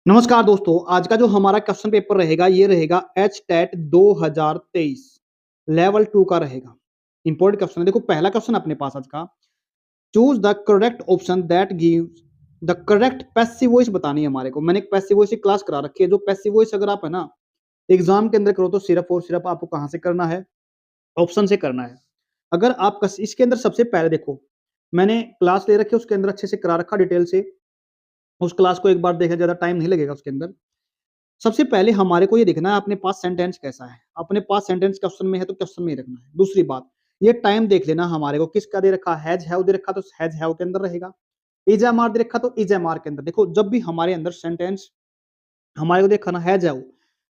नमस्कार दोस्तों, आज का जो हमारा क्वेश्चन पेपर रहेगा ये रहेगा एचटेट 2023 लेवल 2 का रहेगा। इंपॉर्टेंट क्वेश्चन है। देखो पहला क्वेश्चन अपने पास आज का, choose the correct option that gives the correct passive voice बतानी है हमारे को। मैंने एक पैसिव वॉइस की क्लास करा रखी है। जो पैसिव वॉइस अगर आप है ना एग्जाम के अंदर करो तो सिर्फ और सिर्फ आपको कहाँ से करना है, ऑप्शन से करना है। अगर आप इसके अंदर सबसे पहले देखो, मैंने क्लास ले रखी है, उसके अंदर अच्छे से करा रखा डिटेल से। उस क्लास को एक बार देखा, ज्यादा टाइम नहीं लगेगा उसके अंदर। सबसे पहले हमारे को ये देखना है अपने पास सेंटेंस कैसा है। अपने पास सेंटेंस क्वेश्चन में है तो क्वेश्चन में ही रखना है। दूसरी बात, ये टाइम देख लेना हमारे को किसका दे रखा, हैज हैव दे रखा तो हैज हैव के अंदर रहेगा। इज एम आर दे रखा तो इज एम आर के अंदर। देखो जब भी हमारे अंदर सेंटेंस हमारे को देखा ना हैज हैव,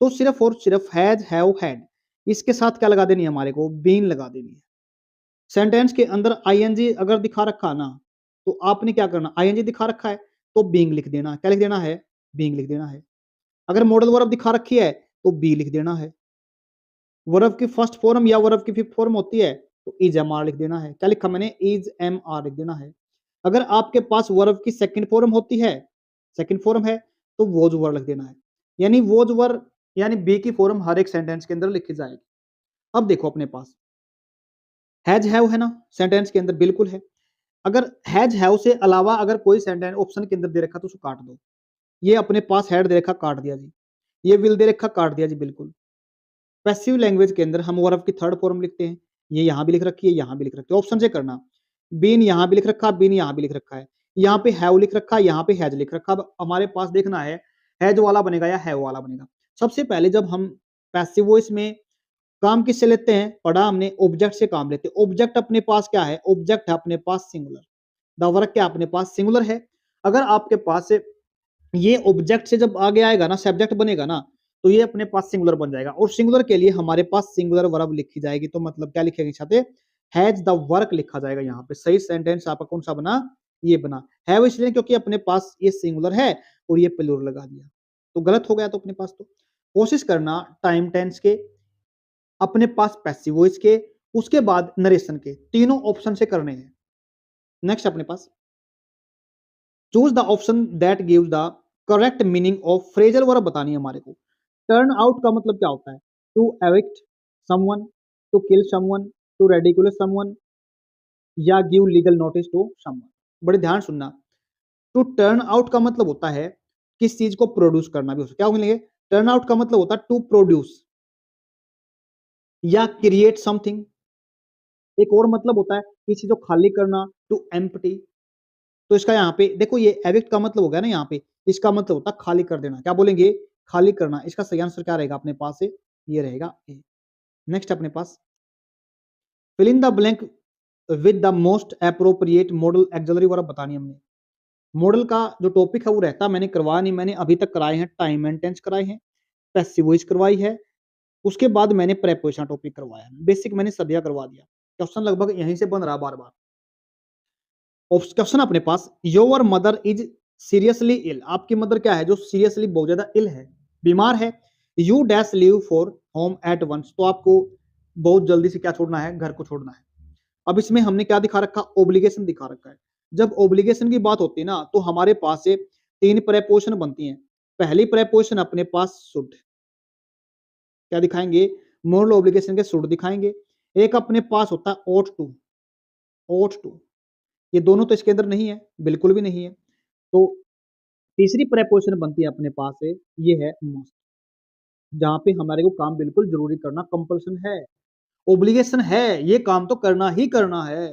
तो सिर्फ और सिर्फ हैज हैव हैड, इसके साथ क्या लगा देनी है हमारे को, बीन लगा देनी है। सेंटेंस के अंदर आईएनजी अगर दिखा रखा ना, तो आपने क्या करना, आईएनजी दिखा रखा है तो बीइंग लिख देना। क्या लिख देना है, बीइंग लिख देना है। अगर मॉडल वर्ब दिखा रखी है तो बी लिख देना है। वर्ब की फर्स्ट फॉर्म या वर्ब की फिफ्थ फॉर्म होती है तो इज एम आर लिख देना है। क्या लिखा मैंने, इज एम आर लिख देना है। अगर आपके पास वर्ब की सेकंड फॉर्म होती है, सेकंड फॉर्म है, तो वोज वर लिख देना है। यानी वोज वर यानी बी की फॉर्म हर एक सेंटेंस के अंदर लिखी जाएगी। अब देखो अपने पास हैज हैव है ना सेंटेंस के अंदर, बिल्कुल है। अगर हैज हैव से अलावा अगर कोई सेंटेंस ऑप्शन के अंदर दे रखा तो उसको काट दो। ये अपने पास हैड दे रखा, काट दिया जी। ये विल दे रखा, काट दिया जी, बिल्कुल। पैसिव लैंग्वेज के अंदर हम वर्ब की थर्ड फॉर्म लिखते हैं। ये यहाँ भी लिख रखी है, यहाँ भी लिख रखी है। ऑप्शन से करना। बीन यहाँ भी लिख रखा, बीन यहाँ भी लिख रखा है। यहाँ पे हैव लिख रखा, यहाँ पे हैज लिख रखा। अब हमारे पास देखना है हैज वाला बनेगा या हैव वाला बनेगा। सबसे पहले जब हम पैसिव वॉइस में काम किससे लेते हैं, पढ़ा हमने, ऑब्जेक्ट से काम लेते हैं। ऑब्जेक्ट अपने पास क्या है, ऑब्जेक्ट है अपने पास सिंगुलर। द वर्क क्या अपने पास सिंगुलर है। अगर आपके पास ये ऑब्जेक्ट से जब आगे आएगा ना, सब्जेक्ट बनेगा ना, तो ये अपने पास सिंगुलर बन जाएगा। और सिंगुलर के लिए हमारे पास सिंगुलर वर्ब लिखी जाएगी। तो मतलब क्या लिखेंगे छाते, हैज द वर्क लिखा जाएगा। यहाँ पे सही सेंटेंस आपका कौन सा बना, ये बना। हैव इसलिए क्योंकि अपने पास ये सिंगुलर है और ये प्लूरल लगा दिया, तो गलत हो गया। तो अपने पास तो कोशिश करना टाइम टेंस के, अपने पास पैसिव वॉइस के, उसके बाद नरेशन के, तीनों ऑप्शन से करने हैं। नेक्स्ट अपने पास choose the option that gives the correct meaning of phrasal verb बतानी है हमारे को। टर्न आउट का मतलब क्या होता है, to evict someone, to kill someone, to ridiculous someone, या give legal notice to someone. बड़े ध्यान सुनना। टू टर्न आउट का मतलब होता है किस चीज को प्रोड्यूस करना भी हो सकता है। क्या बोलेंगे, टर्न आउट का मतलब होता है टू प्रोड्यूस या क्रिएट समथिंग। एक और मतलब होता है किसी को खाली करना, टू एम्प्टी। तो इसका यहाँ पे देखो, ये एविक्ट का मतलब हो गया ना, यहाँ पे इसका मतलब होता है खाली कर देना। क्या बोलेंगे, खाली करना। इसका सही आंसर क्या रहेगा अपने पास से, ये रहेगा ए। नेक्स्ट अपने पास fill in the blank with the most appropriate modal auxiliary verb बतानी है हमने। मॉडल का जो टॉपिक है वो रहता, मैंने करवाया नहीं, मैंने अभी तक कराए हैं टाइम एंड टेंस कराए हैं, पैसिव वॉइस करवाई है, उसके बाद मैंने प्रेपोजिशन टॉपिक करवाया है, बेसिक मैंने सदिया करवा दिया। क्वेश्चन लगभग यहीं से बन रहा बार बार। क्वेश्चन अपने पास, your mother is seriously ill. आपकी मदर क्या है, जो सीरियसली बहुत ज्यादा इल है, बीमार है। You dash leave for home at once, तो आपको बहुत जल्दी से क्या छोड़ना है, घर को छोड़ना है। अब इसमें हमने क्या दिखा रखा, ओब्लिगेशन दिखा रखा है। जब ओब्लिगेशन की बात होती है ना, तो हमारे पास से तीन प्रेपोजिशन बनती हैं। पहली प्रेपोजिशन अपने पास शुड, क्या दिखाएंगे, मोरल ओब्लिगेशन के शुड दिखाएंगे। एक अपने पास होता है ought to, ought to। ये दोनों तो इसके अंदर नहीं है, बिल्कुल भी नहीं है। तो तीसरी प्रेपोजिशन बनती है अपने पास से, ये है मस्ट, जहां पे हमारे को काम बिल्कुल जरूरी करना कंपल्सन है, ओब्लिगेशन है, ये काम तो करना ही करना है।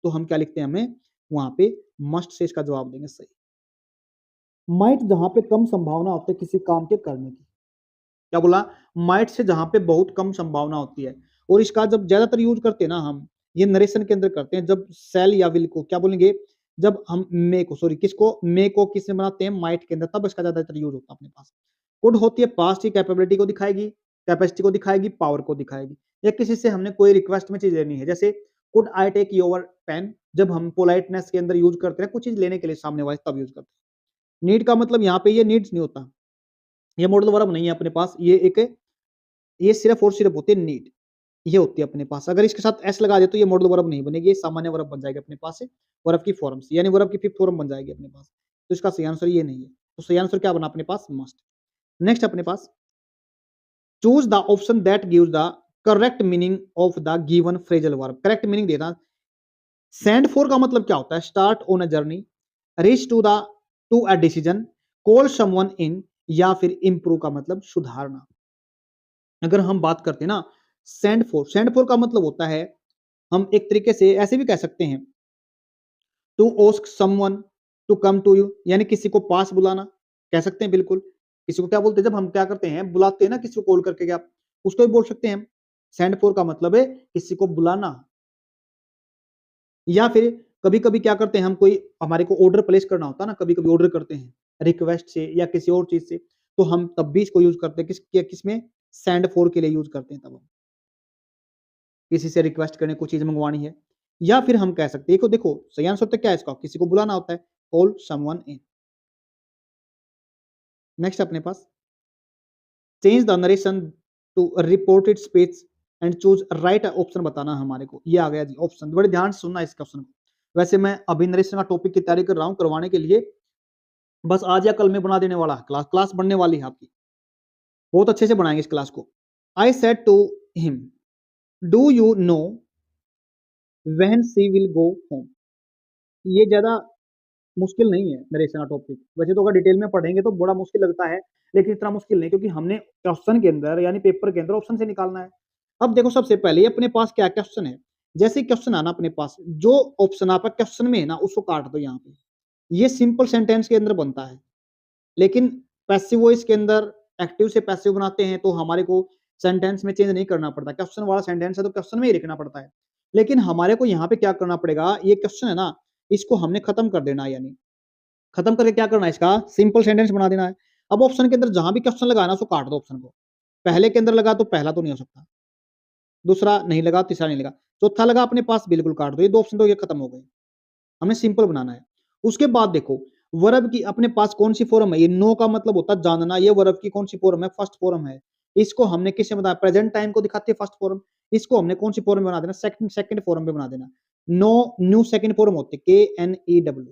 तो हम क्या लिखते हैं, हमें वहां पे मस्ट से इसका जवाब देंगे सही। माइट जहां पे कम संभावना होती है किसी काम के करने की। क्या बोला, माइट से जहां पे बहुत कम संभावना होती है। और इसका जब ज्यादातर यूज करते हैं ना हम, ये नरेशन के अंदर करते हैं, जब सेल या विल को, क्या बोलेंगे, जब हम मे को, सॉरी किसको, मे को किस में बनाते हैं, माइट के अंदर, तब इसका ज्यादातर यूज होता है अपने पास। कुड होती है पास्ट की कैपेबिलिटी को दिखाएगी, कैपेसिटी को दिखाएगी, पावर को दिखाएगी, या किसी से हमने कोई रिक्वेस्ट में चीज लेनी है। जैसे could I take your pen, जब हम पोलाइटनेस के अंदर यूज करते हैं कुछ चीज लेने के लिए सामने वाले, तब यूज करते हैं। नीड का मतलब यहाँ पे ये नीड्स नहीं होता, ये मॉडल वर्ब नहीं है अपने पास, ये एक, ये सिर्फ और सिर्फ होती है नीड, ये होती है अपने पास। अगर इसके साथ एस लगा दे तो ये मॉडल वर्ब नहीं बनेगी, ये सामान्य वर्ब बन जाएगी अपने पास से, वर्ब की फॉर्म से, यानी वर्ब की फिफ्थ फॉर्म बन जाएगी अपने पास। तो इसका सही आंसर ये नहीं है। तो सही आंसर क्या बना अपने पास? मस्ट। नेक्स्ट अपने पास choose the option that gives the correct meaning of the given phrasal verb. Correct meaning देना। सेंड फॉर का मतलब क्या होता है? Start on a journey, reach to a decision, call someone in, या फिर इंप्रूव का मतलब सुधारना। अगर हम बात करते हैं ना सेंड फॉर का मतलब होता है, हम एक तरीके से ऐसे भी कह सकते हैं to ask someone to come to you, यानी किसी को पास बुलाना कह सकते हैं। बिल्कुल किसी को क्या बोलते हैं जब हम क्या करते हैं, बुलाते हैं ना किसी को कॉल करके, क्या उसको भी बोल सकते हैं हम। सेंड फॉर का मतलब है किसी को बुलाना। या फिर कभी कभी क्या करते हैं हम, कोई हमारे को ऑर्डर प्लेस करना होता है ना, कभी कभी ऑर्डर करते हैं रिक्वेस्ट से या किसी और चीज से, तो हम तब भी इसको यूज करते हैं किसमें? सेंड फॉर के लिए यूज करते हैं। तब हम किसी से रिक्वेस्ट करने को चीज मंगवानी है। या फिर हम कह सकते हैं, देखो सही आंसर तो क्या है इसका? किसी को बुलाना होता है, कॉल समवन इन। नेक्स्ट अपने पास change the narration to reported speech and choose right option बताना हमारे को। ये आ गया जी ऑप्शन। बड़े ध्यान से सुनना इस क्वेश्चन को। वैसे मैं अभी नरेशन का टॉपिक की तैयारी कर रहा हूं करवाने के लिए, बस आज या कल में बना देने वाला है। क्लास बनने वाली है आपकी, बहुत अच्छे से बनाएंगे इस क्लास को। I said to him do you know when she will go home. ये ज्यादा मुश्किल नहीं है नरेशन का टॉपिक। वैसे तो अगर डिटेल में पढ़ेंगे तो बड़ा मुश्किल लगता है, लेकिन इतना मुश्किल नहीं, क्योंकि हमने क्वेश्चन के अंदर यानी पेपर के अंदर ऑप्शन से निकालना है। अब देखो सबसे पहले ये अपने पास क्या क्वेश्चन है, जैसे क्वेश्चन आना अपने पास, जो ऑप्शन आपका क्वेश्चन में है ना उसको काट दो यहाँ पे। ये सिंपल सेंटेंस के अंदर बनता है, लेकिन पैसिव वॉइस के अंदर एक्टिव से पैसिव बनाते हैं तो हमारे को सेंटेंस में चेंज नहीं करना पड़ता। क्वेश्चन वाला सेंटेंस है तो क्वेश्चन में ही लिखना पड़ता है। लेकिन हमारे को यहाँ पे क्या करना पड़ेगा, ये क्वेश्चन है ना, इसको हमने खत्म कर देना है, यानी खत्म करके क्या करना है, इसका सिंपल सेंटेंस बना देना है। अब ऑप्शन के अंदर जहां भी क्वेश्चन लगाना उसको काट दो ऑप्शन को। पहले के अंदर लगा तो पहला तो नहीं हो सकता, दूसरा नहीं लगा, तीसरा नहीं लगा, चौथा लगा अपने पास, बिल्कुल काट दो। ये दो ऑप्शन तो ये खत्म हो गए। हमें सिंपल बनाना है। उसके बाद देखो वर्ब की अपने पास कौन सी फॉर्म है। ये नो का मतलब होता है जानना, ये वर्ब की कौन सी फॉर्म है? फर्स्ट फॉर्म है। इसको हमने किससे बताया? प्रेजेंट टाइम को दिखाते हैं फर्स्ट फॉर्म। इसको हमने कौन सी फॉर्म में बना देना? सेकंड सेकंड फॉर्म में बना देना। नो न्यू सेकंड फॉर्म होते KNEW।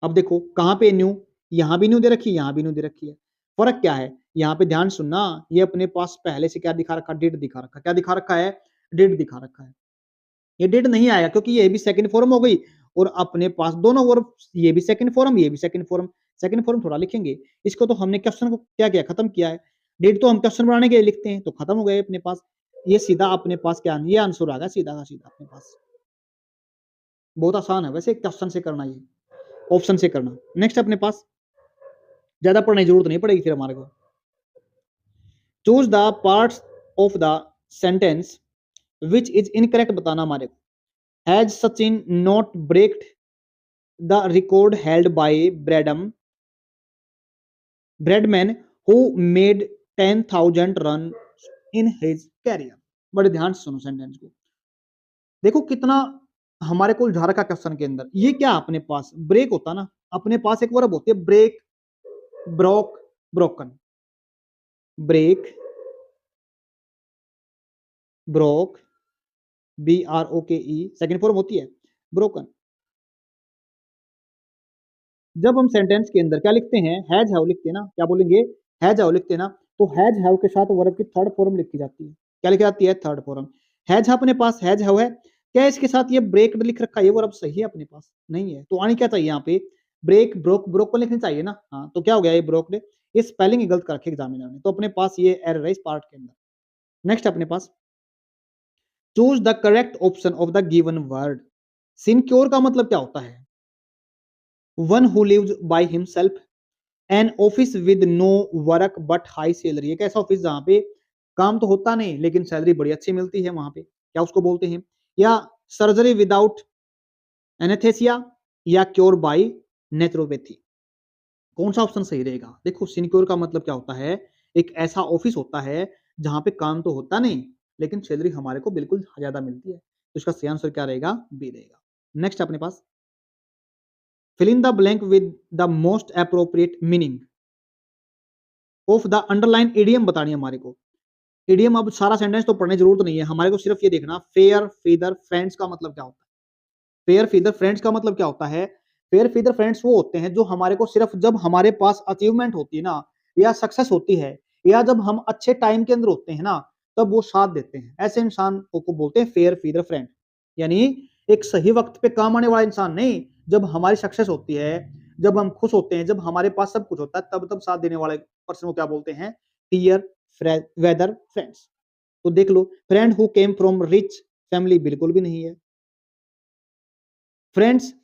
अब देखो कहां पे न्यू, यहां भी न्यू दे रखी है, यहां भी न्यू दे रखी है। फर्क क्या है? यहाँ पे ध्यान सुनना, ये अपने पास पहले से क्या दिखा रखा? डिड दिखा रखा। क्या दिखा रखा है? डिड दिखा रखा है। ये डिड नहीं आएगा क्योंकि ये भी सेकंड फॉर्म हो गई, और अपने पास दोनों वर्ब, ये भी सेकंड फॉर्म, ये भी सेकंड फॉर्म। सेकंड फॉर्म थोड़ा लिखेंगे। इसको तो हमने क्वेश्चन को क्या किया? खत्म किया है। डिड तो हम क्वेश्चन बनाने के लिए लिखते हैं, तो खत्म हो गए अपने पास। ये सीधा अपने पास क्या, ये आंसर आ गया सीधा का सीधा अपने पास। बहुत आसान है वैसे क्वेश्चन से करना, ये ऑप्शन से करना। नेक्स्ट अपने पास ज्यादा पढ़ने की जरूरत नहीं पड़ेगी फिर हमारे को। Choose the parts of the sentence which is incorrect बताना हमारे को। Has Sachin not breaked the record held by Bradman who made 10,000 run in his career. बड़े ध्यान से सुनो सेंटेंस को। देखो कितना हमारे को उलझा रखा क्वेश्चन के अंदर। ये क्या अपने पास ब्रेक होता ना, अपने पास एक वर्ब होती है break, broke, broken. Break, broke, BROKE second form होती है ब्रोकन। जब हम सेंटेंस के अंदर क्या लिखते हैं? हैज हैव लिखते हैं ना, क्या बोलेंगे? हैज हैव लिखते हैं ना, तो हैज हैव के साथ वर्ब की थर्ड फॉर्म लिखी जाती है। क्या लिखी जाती है? Third form. हैज अपने पास हैज हैव है, क्या इसके साथ ये ब्रेक लिख रखा है? ये वर्ब सही है अपने पास? नहीं है, तो आनी क्या चाहिए यहाँ पे? ब्रेक, ब्रोक, ब्रोक को लिखनी चाहिए ना। हाँ, तो क्या हो गया ये ब्रोक? ये स्पेलिंग ही गलत कर रखी एग्जामिनर ने, तो अपने पास ये एरर है इस पार्ट के अंदर। नेक्स्ट अपने पास choose the correct option of the given word. Sinecure का मतलब क्या होता है? One who lives by himself, an office with no work but high salary. एक ऐसा ऑफिस जहां पे काम तो होता नहीं लेकिन सैलरी बड़ी अच्छी मिलती है, वहां पे क्या उसको बोलते हैं? या सर्जरी विदाउट एनेस्थेसिया, या क्योर बाय नेचुरोपैथी। कौन सा ऑप्शन सही रहेगा? देखो सिनक्योर का मतलब क्या होता है? एक ऐसा ऑफिस होता है जहां पे काम तो होता नहीं लेकिन सैलरी हमारे को बिल्कुल ज्यादा मिलती है, तो इसका सही आंसर क्या रहेगा? बी रहेगा। नेक्स्ट अपने पास fill in the blank with the most appropriate meaning of the underline idiom बतानी है हमारे को। इडियम अब सारा सेंटेंस तो पढ़ने की जरूरत नहीं है, हमारे को सिर्फ ये देखना फेयर फीदर फ्रेंड्स का मतलब क्या होता है। फेयर फीदर फ्रेंड्स का मतलब क्या होता है? फेयर फीडर फ्रेंड्स वो होते हैं जो हमारे को सिर्फ जब हमारे पास अचीवमेंट होती है ना, या सक्सेस होती है, या जब हम अच्छे टाइम के अंदर होते हैं ना, तब वो साथ देते हैं। ऐसे इंसान को बोलते हैं फेयर फीडर फ्रेंड। यानी एक सही वक्त पे काम आने वाला इंसान नहीं, जब हमारी सक्सेस होती है, जब हम खुश होते हैं, जब हमारे पास सब कुछ होता है, तब तब साथ देने वाले पर्सन को क्या बोलते हैं? Fair weather friends. तो देख लो, friend who came from rich family बिल्कुल भी नहीं है। Friends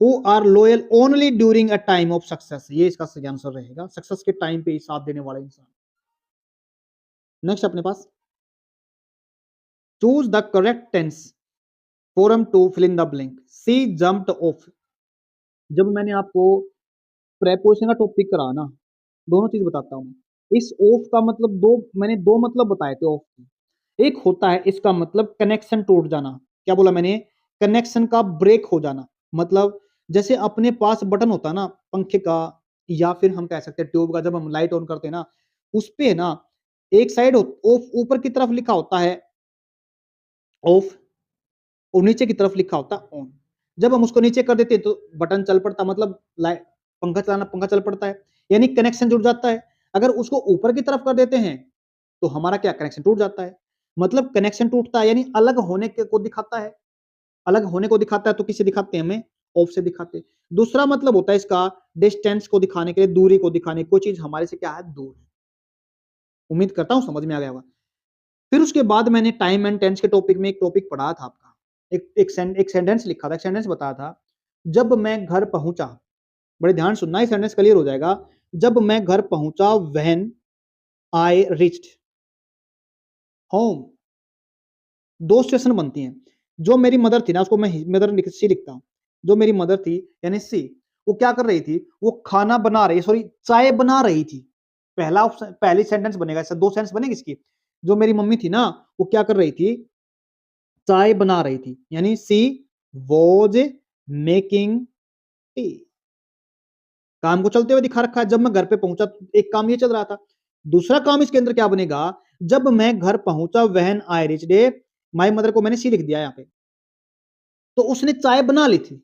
who are loyal only during a time of success, ये इसका सही आंसर रहेगा। सक्सेस के टाइम पे ही साथ देने वाला इंसान। नेक्स्ट अपने पास, choose the correct tense form to fill in the blank. She jumped off. जब मैंने आपको प्रेपोजिशन का टॉपिक करा ना, दोनों चीज बताता हूँ मैं। इस ऑफ का मतलब मैंने दो मतलब बताए थे ऑफ के। एक होता है इसका मतलब कनेक्शन टूट जाना। क्या बोला मैंने? कनेक्शन का ब्रेक हो जाना। मतलब जैसे अपने पास बटन होता है ना पंखे का, या फिर हम कह सकते हैं ट्यूब का, जब हम लाइट ऑन करते हैं ना, उस पे ना एक साइड ऑफ ऊपर की तरफ लिखा होता है ऑफ, और नीचे की तरफ लिखा होता है ऑन। जब हम उसको नीचे कर देते हैं तो बटन चल पड़ता, मतलब लाइट, पंखा चलाना, पंखा चल पड़ता है, यानी कनेक्शन जुड़ जाता है। अगर उसको ऊपर की तरफ कर देते हैं तो हमारा क्या, कनेक्शन टूट जाता है। मतलब कनेक्शन टूटता है यानी अलग होने के को दिखाता है। अलग होने को दिखाता है तो किसे दिखाते हैं? हमें ऑफ से दिखाते हैं। दूसरा मतलब होता है इसका डिस्टेंस को दिखाने के लिए, दूरी को दिखाने, कोई चीज हमारे से क्या है, दूर है। उम्मीद करता हूं समझ में आ गया होगा। फिर उसके बाद मैंने टाइम एंड टेंस के टॉपिक में एक टॉपिक पढ़ा था आपका, एक सेंटेंस लिखा था, एक सेंटेंस बताया था। जब मैं घर पहुंचा, बड़े ध्यान सुनना, ये सेंटेंस क्लियर हो जाएगा। जब मैं घर पहुंचा, व्हेन आई रिच्ड होम। दो सिचुएशन बनती हैं। जो मेरी मदर थी ना, उसको मैं मदर सी लिखता हूं। जो मेरी मदर थी यानी सी, वो क्या कर रही थी? वो खाना बना रही, सॉरी चाय बना रही थी। पहला ऑप्शन, पहली सेंटेंस बनेगा, इससे दो सेंटेंस बनेगी इसकी। जो मेरी मम्मी थी ना, वो क्या कर रही थी? चाय बना रही थी, यानी सी वॉज मेकिंग टी। काम को चलते हुए दिखा रखा है। जब मैं घर पे पहुंचा, एक काम ये चल रहा था। दूसरा काम इसके अंदर क्या बनेगा? जब मैं घर पहुंचा, when I reached, my mother को मैंने सी लिख दिया यहाँ पे, तो उसने चाय बना ली थी।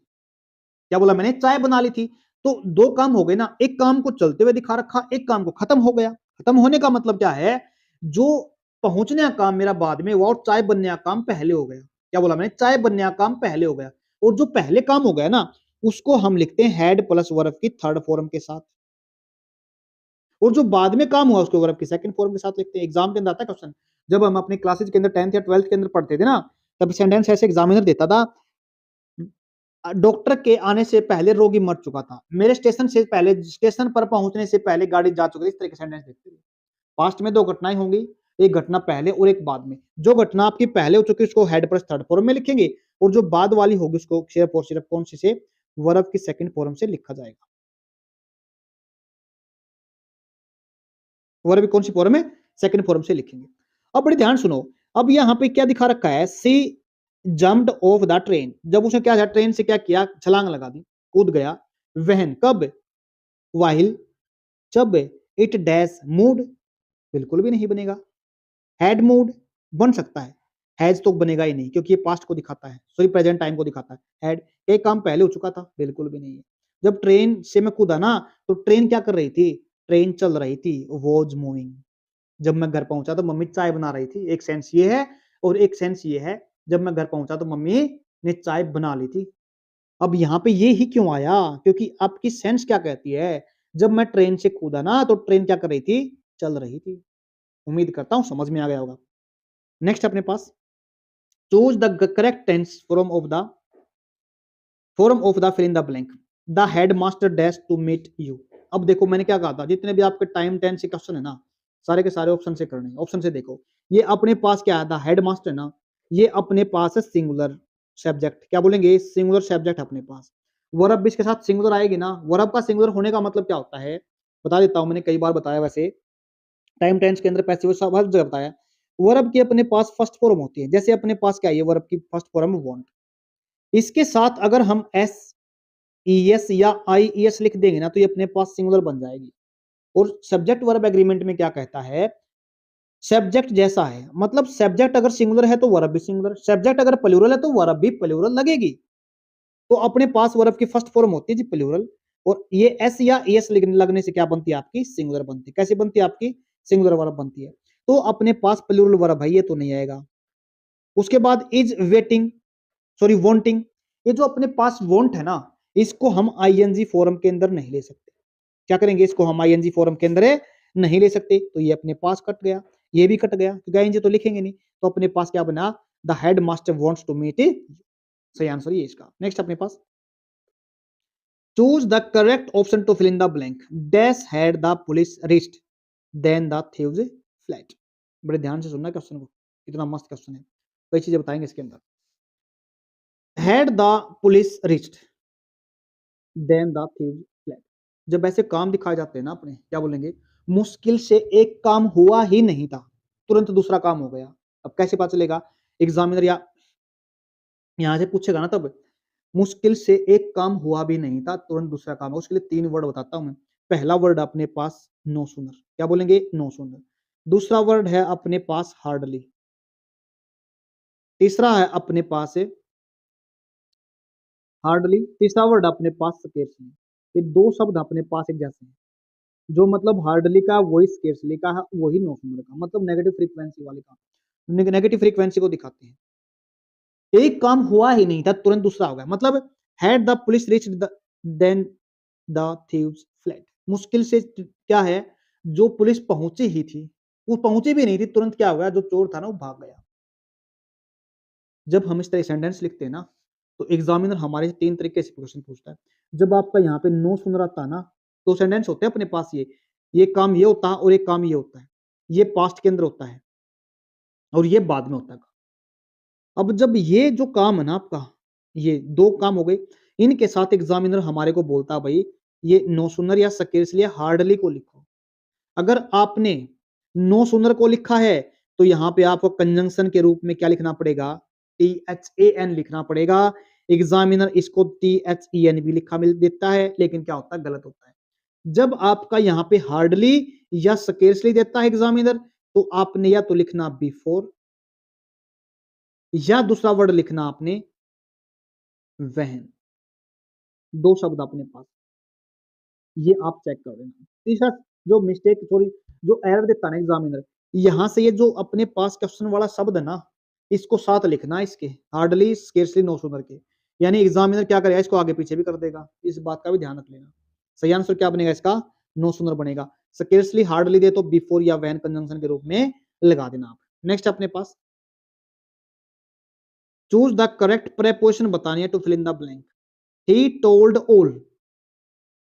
क्या बोला मैंने? चाय बना ली थी। तो दो काम हो गए ना, एक काम को चलते हुए दिखा रखा, एक काम को खत्म हो गया। खत्म होने का मतलब क्या है? जो पहुंचने का काम मेरा बाद में हुआ और चाय बनने का काम पहले हो गया। क्या बोला मैंने? चाय बनने का काम पहले हो गया। और जो पहले काम हो गया ना, उसको हम लिखते हैं हैड प्लस वर्ब की थर्ड फॉर्म के साथ, और जो बाद में काम हुआ उसको वर्ब की सेकंड फॉर्म के साथ लिखते हैं। एग्जाम के अंदर आता है क्वेश्चन। जब हम अपने क्लासेज के अंदर 10th या 12th के अंदर पढ़ते थे ना, तब सेंटेंस ऐसे एग्जामिनर देता था, डॉक्टर के आने से पहले रोगी मर चुका था, मेरे स्टेशन से पहले, स्टेशन पर पहुंचने से पहले गाड़ी जा चुकी थी। इस तरह के सेंटेंस देखते थे। पास्ट में दो घटनाएं होंगी, एक घटना पहले और एक बाद में। जो घटना आपकी पहले हो चुकी है उसको हेड प्लस थर्ड फॉर्म में लिखेंगे, और जो बाद वाली होगी उसको सिर्फ और सिर्फ कौन सी से, वर्ब की सेकंड फॉर्म से लिखा जाएगा। वर्ब कौन सी फॉर्म है? सेकंड फॉर्म से लिखेंगे। अब बड़े ध्यान सुनो, अब यहाँ पे क्या दिखा रखा है? सी जम्प्ड ऑफ द ट्रेन। जब उसने क्या, ट्रेन से क्या किया? छलांग लगा दी, कूद गया। वहन कब? वाहिल, जब इट डैश मूड, बिल्कुल भी नहीं बनेगा। हैड मूड बन सकता है, हैज तो बनेगा ही नहीं, क्योंकि ये पास्ट को दिखाता है, सॉरी प्रेजेंट टाइम को दिखाता है। हैड, एक काम पहले हो चुका था, बिल्कुल भी नहीं है। जब ट्रेन से मैं कूदा ना, तो ट्रेन क्या कर रही थी? ट्रेन चल रही थी, वॉज मूविंग। जब मैं घर पहुंचा तो मम्मी चाय बना रही थी, एक सेंस ये है। और एक सेंस ये है, जब मैं घर पहुंचा तो मम्मी ने चाय बना ली थी। अब यहाँ पे ये ही क्यों आया? क्योंकि आपकी सेंस क्या कहती है? जब मैं ट्रेन से कूदा ना, तो ट्रेन क्या कर रही थी? चल रही थी। उम्मीद करता हूं समझ में आ गया होगा। नेक्स्ट अपने पास, choose the correct tense form of the fill in the blank. The headmaster dash to meet you. अब देखो मैंने क्या कहा था, जितने भी आपके टाइम टेंस के क्वेश्चन है ना, सारे के सारे ऑप्शन से करने। ऑप्शन से देखो, ये अपने पास क्या है? द हेड मास्टर ना, ये अपने पास है सिंगुलर सब्जेक्ट। क्या बोलेंगे? सिंगुलर सब्जेक्ट अपने पास। वर्ब भी इसके साथ सिंगुलर आएगी ना। वर्ब का सिंगुलर होने का मतलब क्या होता है? बता देता हूं, मैंने कई बार बताया वैसे, टाइम टेंस के अंदर पैसिव सब हर जगह बताया। वर्ब की अपने पास फर्स्ट फॉर्म होती है, जैसे अपने पास क्या है? वर्ब की फर्स्ट फॉर्म वांट। इसके साथ अगर हम एस ई एस या आई ई एस लिख देंगे ना, तो ये अपने पास सिंगुलर बन जाएगी। और सब्जेक्ट वर्ब एग्रीमेंट में क्या कहता है? सब्जेक्ट जैसा है, मतलब सब्जेक्ट अगर सिंगुलर है तो वर्ब भी सिंगुलर, सब्जेक्ट अगर प्लूरल है तो वर्ब भी प्लूरल लगेगी। तो अपने पास वर्ब की फर्स्ट फॉर्म होती है जी प्लूरल, और ये एस या एस लगने से क्या बनती है आपकी सिंगुलर बनती है। कैसे बनती है आपकी सिंगुलर वर्ब बनती है। तो अपने पास प्लूरल वर्ब है, ये तो नहीं आएगा। उसके बाद इज वेटिंग, सॉरी वांटिंग, ये जो अपने पास वांट है ना, इसको हम आईएनजी फॉर्म के अंदर नहीं ले सकते। क्या करेंगे, इसको हम आईएनजी फॉर्म के अंदर नहीं ले सकते, तो ये अपने पास कट गया, ये भी कट गया, क्योंकि आईएनजी तो लिखेंगे नहीं। तो अपने पास क्या बना, the headmaster wants to meet, सही आंसर ये इसका। नेक्स्ट अपने पास choose the correct option to fill in the blank, dash had the police wrist then the thieves fled. बड़े ध्यान से सुनना क्वेश्चन को, इतना मस्त क्वेश्चन है, कई चीजें बताएंगे इसके अंदर। Had the police wrist then the thieves flat, जब ऐसे काम दिखाए जाते हैं ना अपने, क्या बोलेंगे, मुश्किल से एक काम हुआ ही नहीं था, तुरंत दूसरा काम हो गया। अब कैसे पता चलेगा, एग्जामिनर या यहां से पूछेगा ना, तब मुश्किल से एक काम हुआ भी नहीं था, तुरंत दूसरा काम है। उसके लिए 3 वर्ड बताता हूं मैं। पहला वर्ड अपने पास नो सूनर, क्या बोलेंगे, नो सूनर। दूसरा वर्ड है अपने पास हार्डली। तीसरा है अपने पास हार्डली। तीसरा वर्ड अपने पास स्केर्सली। ये 2 शब्द अपने पास एक जैसे हैं। जो मतलब हार्डली का वही स्केर्सली का है, वही नो सूनर का, मतलब नेगेटिव फ्रीक्वेंसी वाले का, नेगेटिव फ्रीक्वेंसी को दिखाते हैं। एक काम हुआ ही नहीं था, तुरंत दूसरा हो गया। मतलब had the police reached the then the thieves flat, मुश्किल से क्या है, जो पुलिस पहुंची ही थी, वो पहुंची भी नहीं थी, तुरंत क्या हो गया, जो चोर था ना वो भाग गया। जब हम इस तरह सेंटेंस लिखते हैं ना, तो एग्जामिनर हमारे से 3 तरीके से क्वेश्चन पूछता है। जब आपका यहाँ पे नो सुन रहा था ना, तो सेंटेंस होते हैं अपने पास ये काम ये होता है और एक काम ये होता है, ये पास्ट के अंदर होता है और ये बाद में होता है। अब जब ये जो काम है ना आपका, ये 2 काम हो गए, इनके साथ एग्जामिनर हमारे को बोलता है भाई ये नो सुनर या स्केर्सली या हार्डली को लिखो। अगर आपने नो सुनर को लिखा है, तो यहाँ पे आपको कंजंक्शन के रूप में क्या लिखना पड़ेगा, THAN लिखना पड़ेगा। एग्जामिनर इसको THEN भी लिखा मिल देता है, लेकिन क्या होता है, गलत होता है। जब आपका यहाँ पे हार्डली या स्केर्सली देता है एग्जामिनर, तो आपने या तो लिखना बिफोर या दूसरा वर्ड लिखना आपने वहन। 2 शब्द अपने पास, ये आप चेक कर लेना। तीसरा जो मिस्टेक, सॉरी, जो एरर देता है ना एग्जामिनर, यहाँ से ये जो अपने पास क्वेश्चन वाला शब्द है ना, इसको साथ लिखना है इसके, हार्डली स्केर्सली नो सूनर के। यानी एग्जामिनर क्या करेगा, इसको आगे पीछे भी कर देगा, इस बात का भी ध्यान रख लेना। सही आंसर क्या बनेगा इसका, नो सूनर बनेगा। स्केर्सली हार्डली दे तो बिफोर या व्हेन कंजंक्शन के रूप में लगा देना आप। नेक्स्ट अपने पास चूज द करेक्ट प्रेपोजिशन बतानी है to fill in the blank. He told all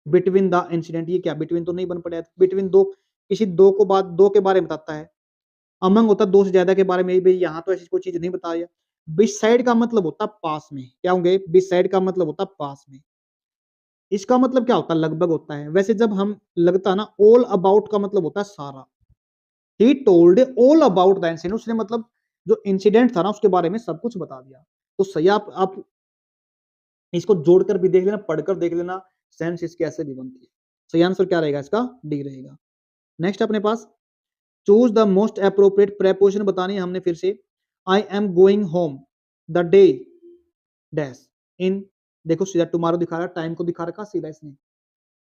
between the incident, ये क्या बिटवीन तो नहीं बन पड़ा है, बिटवीन दो, किसी दो को बात, दो के बारे में बताता है। अमंग होता है दो से ज्यादा के बारे में भी, यहाँ तो ऐसी कोई चीज नहीं बता रहा। बिसाइड का मतलब होता है पास में, क्या होंगे, बिसाइड का मतलब होता है पास में। इसका मतलब क्या होता है, लगभग होता है। वैसे जब हम लगता है ना, ऑल अबाउट का मतलब होता है सारा। ही told all about the incident, उसने मतलब जो इंसिडेंट था ना उसके बारे में सब कुछ बता दिया। तो सही, आप इसको जोड़कर भी देख लेना, पढ़कर देख लेना, सेंस इसकी ऐसे भी बनती है। सही आंसर क्या रहेगा इसका, डी रहेगा। नेक्स्ट अपने पास choose the most appropriate preposition बतानी है हमने फिर से। I am going home the day dash in, देखो सीधा टुमारो दिखा रहा है, टाइम को दिखा रखा सीधा इसने।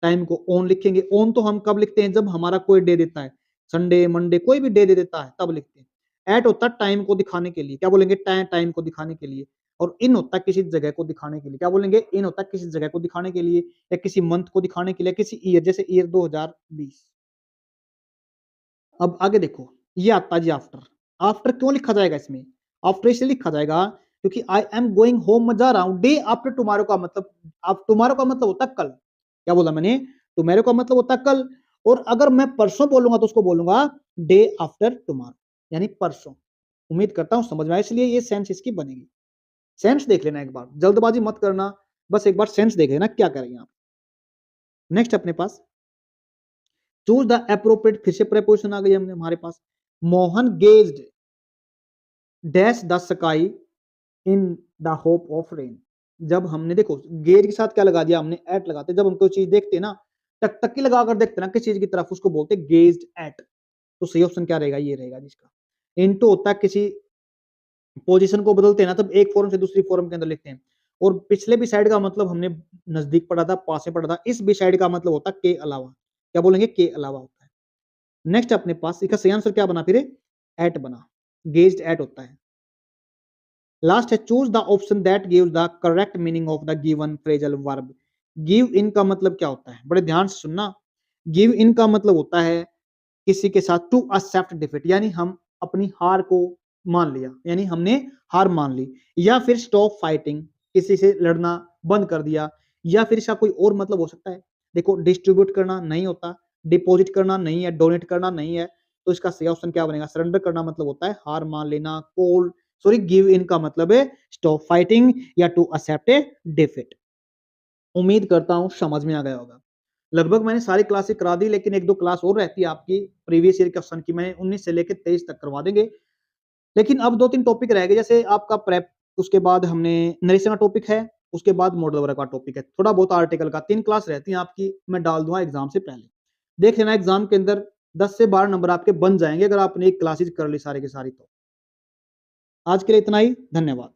टाइम को ऑन लिखेंगे, ऑन तो हम कब लिखते हैं, जब हमारा कोई डे देता है, संडे मंडे कोई भी डे दे देता है तब लिखते हैं। एट होता है टाइम को दिखाने के लिए, क्या बोलेंगे, टाइम को दिखाने के लिए। और इन होता है किसी जगह को दिखाने के लिए, क्या बोलेंगे, इन होता है किसी जगह को दिखाने के लिए, या किसी मंथ को दिखाने के लिए, किसी ईयर, जैसे ईयर 2020। अब आगे देखो, ये आता है जी आफ्टर। आफ्टर क्यों लिखा जाएगा इसमें, आफ्टर इसलिए लिखा जाएगा क्योंकि आई एम गोइंग होम, मैं जा रहा हूं। डे आफ्टर टुमारो का मतलब, आप टुमारो का मतलब होता है कल, क्या बोला मैंने, टुमारो का मतलब होता है कल। और अगर मैं परसों बोलूंगा तो उसको बोलूंगा डे आफ्टर टुमारो, यानी परसों। उम्मीद करता हूं समझ में आए, इसलिए ये सेंस इसकी बनेगी। सेंस देख लेना एक बार, जल्दबाजी मत करना, बस एक बार सेंस देख लेना क्या करेंगे आप। नेक्स्ट अपने पास चूज द अप्रोप्रिएट, फिर से प्रेपोजिशन आ गई हमने हमारे पास। Mohan gazed dash the sky in the hope of rain. जब हमने देखो गेज के साथ क्या लगा दिया हमने, एट लगाते, जब हम कोई चीज देखते हैं ना, टकटकी लगाकर देखते ना किस चीज की तरफ, उसको बोलते हैं गेज्ड एट। तो सही ऑप्शन क्या रहेगा, ये रहेगा जिसका। इनटू होता है किसी पोजीशन को बदलते हैं ना, तब एक फॉर्म से दूसरी फॉर्म के अंदर लिखते हैं। और पिछले भी साइड का मतलब हमने नजदीक पढ़ा था, पास में पढ़ा था। इस भी साइड का मतलब होता है के अलावा। क्या बोलेंगे? के अलावा होता है। नेक्स्ट अपने पास इसका सही आंसर क्या बना फिर? एट बना। गेज्ड एट होता है। लास्ट है choose the option that gives the correct meaning of the given phrasal verb. Give in का मतलब क्या होता है? बड़े ध्यान से सुनना। गिव इन का मतलब होता है किसी के साथ टू एक्सेप्ट डिफीट, यानी हम अपनी हार को मान लिया, यानी हमने हार मान ली। या फिर स्टॉप फाइटिंग, किसी से लड़ना बंद कर दिया। या फिर इसका कोई और मतलब हो सकता है। देखो डिस्ट्रीब्यूट करना नहीं होता, डिपॉजिट करना नहीं है, डोनेट करना नहीं है। तो इसका सही ऑप्शन क्या बनेगा? सरेंडर करना मतलब होता है हार मान लेना। कोल्ड सॉरी गिव इन का मतलब है स्टॉप फाइटिंग या टू एक्सेप्ट ए डिफीट। उम्मीद करता हूं समझ में आ गया होगा। लगभग मैंने सारी क्लासेस करा दी, लेकिन एक दो क्लास और रहती है आपकी प्रीवियस ईयर क्वेश्चन की, मैंने 19 से लेकर 23 तक करवा देंगे। लेकिन अब 2-3 टॉपिक रह गए, जैसे आपका प्रेप, उसके बाद हमने नरेशन का टॉपिक है, उसके बाद मॉडल वर्क का टॉपिक है, थोड़ा बहुत आर्टिकल का। 3 क्लास रहती हैं आपकी, मैं डाल दूंगा एग्जाम से पहले। देख लेना एग्जाम के अंदर 10 से 12 नंबर आपके बन जाएंगे अगर आपने एक क्लासेज कर ली सारी की सारी। तो आज के लिए इतना ही, धन्यवाद।